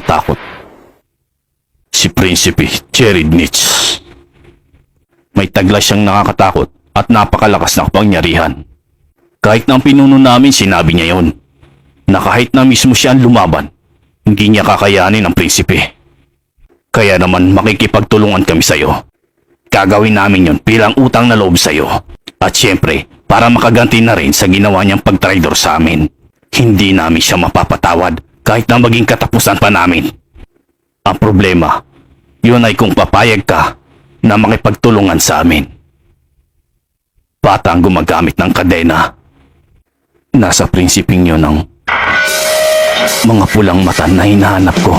nakakatakot. Si Prinsipe Jared Nitz. May taglay siyang nakakatakot at napakalakas na kapangyarihan. Kahit na ang pinuno namin sinabi niya yon, na kahit na mismo siya ang lumaban, hindi niya kakayanin ang prinsipe. Kaya naman makikipagtulungan kami sa'yo. Gagawin namin yon bilang utang na loob sa'yo. At syempre, para makaganti na rin sa ginawa niyang pagtraidor sa amin. Hindi namin siya mapapatawad kahit na maging katapusan pa namin. Ang problema, yun ay kung papayag ka na makipagtulungan sa amin. Bata ang gumagamit ng kadena. Nasa prinsiping yun ang mga pulang mata na hinahanap ko.